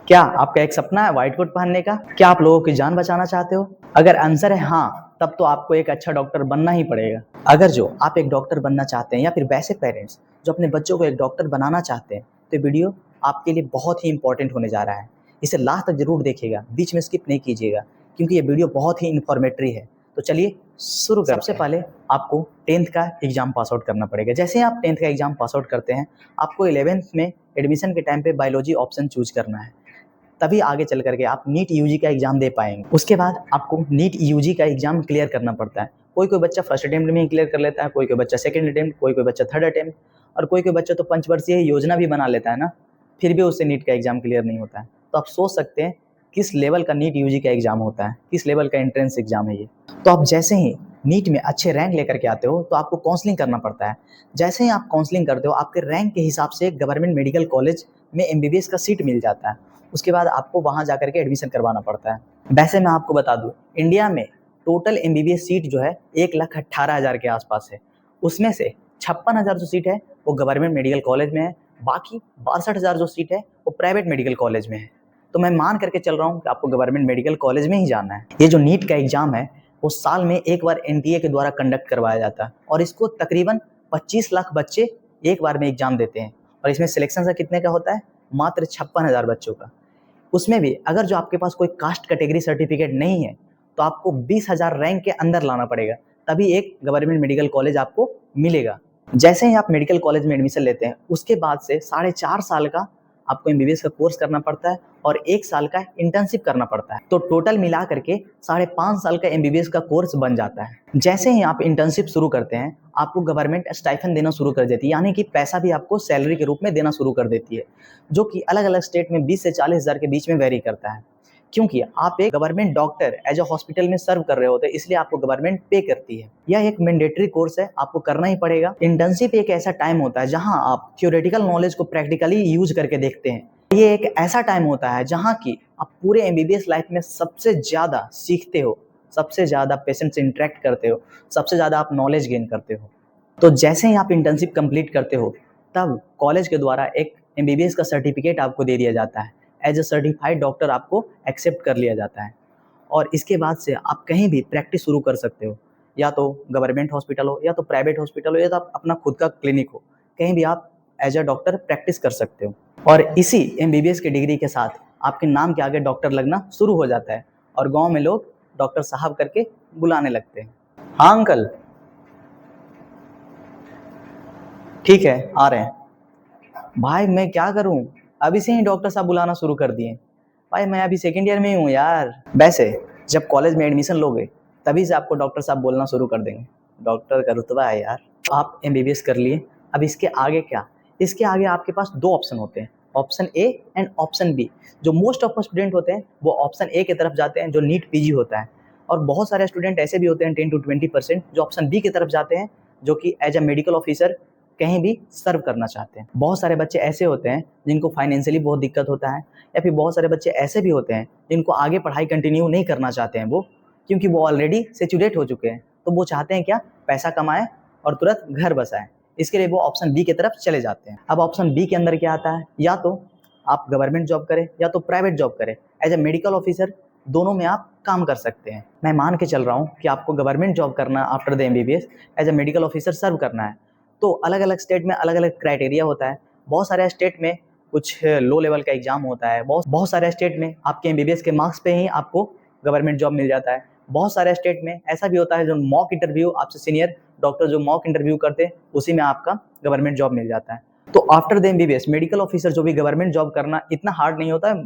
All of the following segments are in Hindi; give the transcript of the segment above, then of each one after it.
क्या आपका एक सपना है व्हाइट कोट पहनने का? क्या आप लोगों की जान बचाना चाहते हो? अगर आंसर है हाँ, तब तो आपको एक अच्छा डॉक्टर बनना ही पड़ेगा। अगर जो आप एक डॉक्टर बनना चाहते हैं या फिर वैसे पेरेंट्स जो अपने बच्चों को एक डॉक्टर बनाना चाहते हैं, तो वीडियो आपके लिए बहुत ही इंपॉर्टेंट होने जा रहा है। इसे लास्ट तक जरूर देखिएगा, बीच में स्किप नहीं कीजिएगा, क्योंकि ये वीडियो बहुत ही इन्फॉर्मेटरी है। तो चलिए शुरू करते हैं। सबसे पहले आपको 10th का एग्जाम पास आउट करना पड़ेगा। जैसे ही आप 10th का एग्जाम पास आउट करते हैं, आपको 11th में एडमिशन के टाइम पे बायोलॉजी ऑप्शन चूज करना है। तभी आगे चल करके आप नीट यूजी का एग्जाम दे पाएंगे। उसके बाद आपको नीट यूजी का एग्जाम क्लियर करना पड़ता है। कोई कोई बच्चा फर्स्ट अटेम्प्ट में ही क्लियर कर लेता है, कोई कोई बच्चा सेकंड अटेम्प्ट, कोई कोई बच्चा थर्ड अटेम्प्ट, और कोई कोई बच्चा तो पंचवर्षीय योजना भी बना लेता है ना, फिर भी उससे नीट का एग्जाम क्लियर नहीं होता है। तो आप सोच सकते हैं किस लेवल का नीट यूजी का एग्जाम होता है, किस लेवल का एंट्रेंस एग्जाम है ये। तो आप जैसे ही नीट में अच्छे रैंक लेकर के आते हो तो आपको काउंसलिंग करना पड़ता है। जैसे ही आप काउंसलिंग करते हो, आपके रैंक के हिसाब से गवर्नमेंट मेडिकल कॉलेज में एमबीबीएस का सीट मिल जाता है। उसके बाद आपको वहाँ जाकर के एडमिशन करवाना पड़ता है। वैसे मैं आपको बता दूँ, इंडिया में टोटल एमबीबीएस सीट जो है 1,18,000 के आसपास है। उसमें से 56,000 जो सीट है वो गवर्नमेंट मेडिकल कॉलेज में है, बाकी 62,000 जो सीट है वो प्राइवेट मेडिकल कॉलेज में है। तो मैं मान करके चल रहा हूँ कि आपको गवर्नमेंट मेडिकल कॉलेज में ही जाना है। ये जो नीट का एग्जाम है वो साल में एक बार एनटीए के द्वारा कंडक्ट करवाया जाता है, और इसको तकरीबन 25 लाख बच्चे एक बार में एग्जाम देते हैं। और इसमें सिलेक्शन कितने का होता है? मात्र 56,000 बच्चों का। उसमें भी अगर जो आपके पास कोई कास्ट कैटेगरी सर्टिफिकेट नहीं है तो आपको 20,000 रैंक के अंदर लाना पड़ेगा, तभी एक गवर्नमेंट मेडिकल कॉलेज आपको मिलेगा। जैसे ही आप मेडिकल कॉलेज में एडमिशन लेते हैं, उसके बाद से 4.5 साल का आपको एमबीबीएस का कोर्स करना पड़ता है और 1 साल का इंटर्नशिप करना पड़ता है। तो टोटल मिला करके 5.5 साल का एमबीबीएस का कोर्स बन जाता है। जैसे ही आप इंटर्नशिप शुरू करते हैं, आपको गवर्नमेंट स्टाइफन देना शुरू कर देती है, यानी कि पैसा भी आपको सैलरी के रूप में देना शुरू कर देती है, जो कि अलग अलग स्टेट में 20 से 40,000 के बीच में वेरी करता है। क्योंकि आप एक government doctor as a hospital में सर्व कर रहे होते हैं, इसलिए आपको गवर्नमेंट पे करती है। यह एक मैंडेटरी कोर्स है, आपको करना ही पड़ेगा। इंटर्नशिप एक ऐसा टाइम होता है जहां आप थ्योरेटिकल नॉलेज को प्रैक्टिकली यूज करके देखते हैं। ये एक ऐसा टाइम होता है जहां की आप पूरे एमबीबीएस लाइफ में सबसे ज्यादा सीखते हो, सबसे ज्यादा पेशेंट से इंटरेक्ट करते हो, सबसे ज्यादा आप नॉलेज गेन करते हो। तो जैसे ही आप इंटर्नशिप कंप्लीट करते हो, तब कॉलेज के द्वारा एक एमबीबीएस का सर्टिफिकेट आपको दे दिया जाता है। एज अ सर्टिफाइड डॉक्टर आपको एक्सेप्ट कर लिया जाता है, और इसके बाद से आप कहीं भी प्रैक्टिस शुरू कर सकते हो, या तो गवर्नमेंट हॉस्पिटल हो, या तो प्राइवेट हॉस्पिटल हो, या तो अपना खुद का क्लिनिक हो, कहीं भी आप एज अ डॉक्टर प्रैक्टिस कर सकते हो। और इसी एमबीबीएस की डिग्री के साथ आपके नाम के आगे डॉक्टर लगना शुरू हो जाता है, और गाँव में लोग डॉक्टर साहब करके बुलाने लगते हैं। हाँ अंकल, ठीक है आ रहे हैं। भाई मैं क्या करूं, अभी से ही डॉक्टर साहब बुलाना शुरू कर दिए। भाई मैं अभी सेकेंड ईयर में ही हूँ यार। वैसे जब कॉलेज में एडमिशन लोगे, तभी से आपको डॉक्टर साहब बोलना शुरू कर देंगे। डॉक्टर का रुतबा है यार। आप एमबीबीएस कर लिए, अब इसके आगे क्या? इसके आगे आपके पास दो ऑप्शन होते हैं, option A and option B. जो मोस्ट ऑफ स्टूडेंट होते हैं वो ऑप्शन ए की तरफ जाते हैं, जो नीट पीजी होता है, और बहुत सारे स्टूडेंट ऐसे भी होते हैं 10 to 20% जो ऑप्शन बी की तरफ जाते हैं, जो कि एज अ मेडिकल ऑफिसर कहीं भी सर्व करना चाहते हैं। बहुत सारे बच्चे ऐसे होते हैं जिनको फाइनेंशियली बहुत दिक्कत होता है, या फिर बहुत सारे बच्चे ऐसे भी होते हैं जिनको आगे पढ़ाई कंटिन्यू नहीं करना चाहते हैं वो, क्योंकि वो ऑलरेडी सेचुरेट हो चुके हैं। तो वो चाहते हैं क्या? पैसा कमाए और तुरंत घर बसाए। इसके लिए वो ऑप्शन बी की तरफ चले जाते हैं। अब ऑप्शन बी के अंदर क्या आता है? या तो आप गवर्नमेंट जॉब करें या तो प्राइवेट जॉब करें। एज अ मेडिकल ऑफिसर दोनों में आप काम कर सकते हैं। मैं मान के चल रहा हूँ कि आपको गवर्नमेंट जॉब करना, after the MBBS as a medical officer serve करना है। तो अलग अलग स्टेट में अलग अलग क्राइटेरिया होता है। बहुत सारे स्टेट में कुछ लो लेवल का एग्जाम होता है, बहुत सारे स्टेट में आपके एमबीबीएस के मार्क्स पे ही आपको गवर्नमेंट जॉब मिल जाता है। बहुत सारे स्टेट में ऐसा भी होता है जो मॉक इंटरव्यू, आपसे सीनियर डॉक्टर जो मॉक इंटरव्यू करते हैं उसी में आपका गवर्नमेंट जॉब मिल जाता है। तो after the MBBS medical officer जो भी गवर्नमेंट जॉब करना इतना हार्ड नहीं होता है,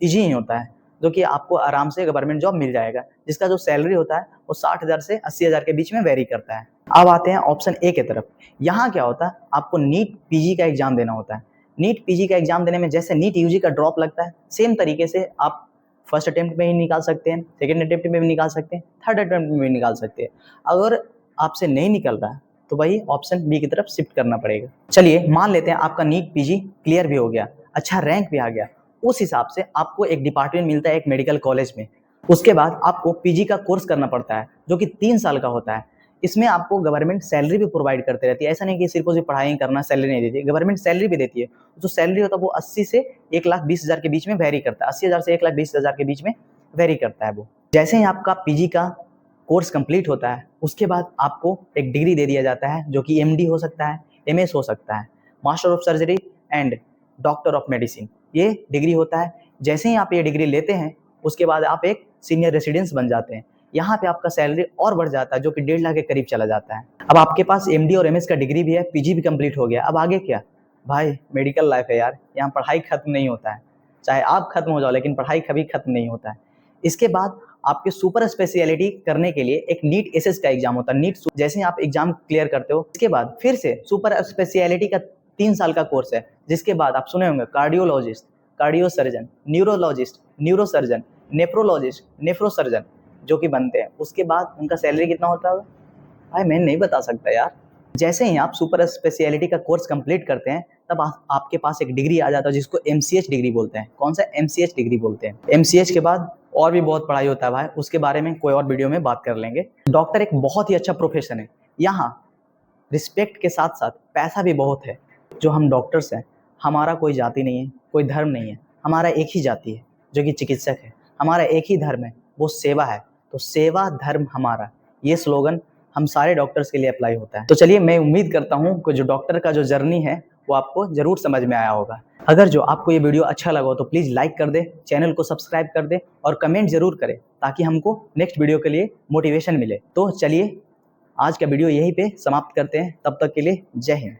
ईजी ही होता है, जो कि आपको आराम से गवर्नमेंट जॉब मिल जाएगा, जिसका जो सैलरी होता है वो 60,000 से 80,000 के बीच में वेरी करता है। अब आते हैं ऑप्शन ए की तरफ। यहाँ क्या होता है? आपको नीट पीजी का एग्जाम देना होता है। नीट पीजी का एग्जाम देने में जैसे नीट यूजी का ड्रॉप लगता है, सेम तरीके से आप फर्स्ट अटेम्प्ट में ही निकाल सकते हैं, सेकेंड अटेम्प्ट में भी निकाल सकते हैं, थर्ड अटेम्प्ट में भी निकाल सकते हैं। अगर आपसे नहीं निकल रहा है तो वही ऑप्शन बी की तरफ शिफ्ट करना पड़ेगा। चलिए मान लेते हैं आपका नीट पीजी क्लियर भी हो गया, अच्छा रैंक भी आ गया। उस हिसाब से आपको एक डिपार्टमेंट मिलता है एक मेडिकल कॉलेज में। उसके बाद आपको पीजी का कोर्स करना पड़ता है, जो कि 3 साल का होता है। इसमें आपको गवर्नमेंट सैलरी भी प्रोवाइड करते रहती है। ऐसा नहीं कि सिर्फ उसे पढ़ाई करना, सैलरी नहीं देती है, गवर्नमेंट सैलरी भी देती है। जो सैलरी होता है वो 80 से 1,20,000 के बीच में वेरी करता है। 80,000 से 1,20,000 के बीच में वेरी करता है वो। जैसे ही आपका पीजी का कोर्स कंप्लीट होता है, उसके बाद आपको एक डिग्री दे दिया जाता है, जो कि एमडी हो सकता है, एमएस हो सकता है, master of surgery and doctor of medicine, ये डिग्री होता है। जैसे ही आप ये डिग्री लेते हैं, उसके बाद आप एक सीनियर रेसिडेंस बन जाते हैं। यहाँ पे आपका सैलरी और बढ़ जाता है, जो कि 1.5 लाख के करीब चला जाता है। अब आपके पास एमडी और एमएस का डिग्री भी है, पीजी भी कंप्लीट हो गया। अब आगे क्या भाई, मेडिकल लाइफ है यार, यहाँ पढ़ाई खत्म नहीं होता है। चाहे आप खत्म हो जाओ, लेकिन पढ़ाई कभी खत्म नहीं होता है। इसके बाद आपके सुपर स्पेशलिटी करने के लिए एक नीट एसएस का एग्जाम होता है। नीट जैसे ही आप एग्जाम क्लियर करते हो, इसके बाद फिर से सुपर स्पेशलिटी का 3 साल का कोर्स है, जिसके बाद आप सुने होंगे cardiologist, cardio surgeon, neurologist, neuro surgeon, nephrologist, nephro surgeon जो कि बनते हैं। उसके बाद उनका सैलरी कितना होता है भाई, मैं नहीं बता सकता यार। जैसे ही आप सुपर स्पेशलिटी का कोर्स कंप्लीट करते हैं, तब आपके पास एक डिग्री आ जाता है, जिसको एमसीएच डिग्री बोलते हैं। कौन सा? एमसीएच डिग्री बोलते हैं। एमसीएच के बाद और भी बहुत पढ़ाई होता है भाई, उसके बारे में कोई और वीडियो में बात कर लेंगे। डॉक्टर एक बहुत ही अच्छा प्रोफेशन है। यहाँ रिस्पेक्ट के साथ साथ पैसा भी बहुत है। जो हम डॉक्टर्स हैं, हमारा कोई जाति नहीं है, कोई धर्म नहीं है, हमारा एक ही जाति है जो कि चिकित्सक है। हमारा एक ही धर्म है, वो सेवा है। तो सेवा धर्म हमारा, ये स्लोगन हम सारे डॉक्टर्स के लिए अप्लाई होता है। तो चलिए, मैं उम्मीद करता हूँ कि जो डॉक्टर का जो जर्नी है वो आपको जरूर समझ में आया होगा। अगर जो आपको ये वीडियो अच्छा लगा हो तो प्लीज़ लाइक कर दे, चैनल को सब्सक्राइब कर दे और कमेंट जरूर करें, ताकि हमको नेक्स्ट वीडियो के लिए मोटिवेशन मिले। तो चलिए, आज का वीडियो यहीं पे समाप्त करते हैं। तब तक के लिए जय हिंद।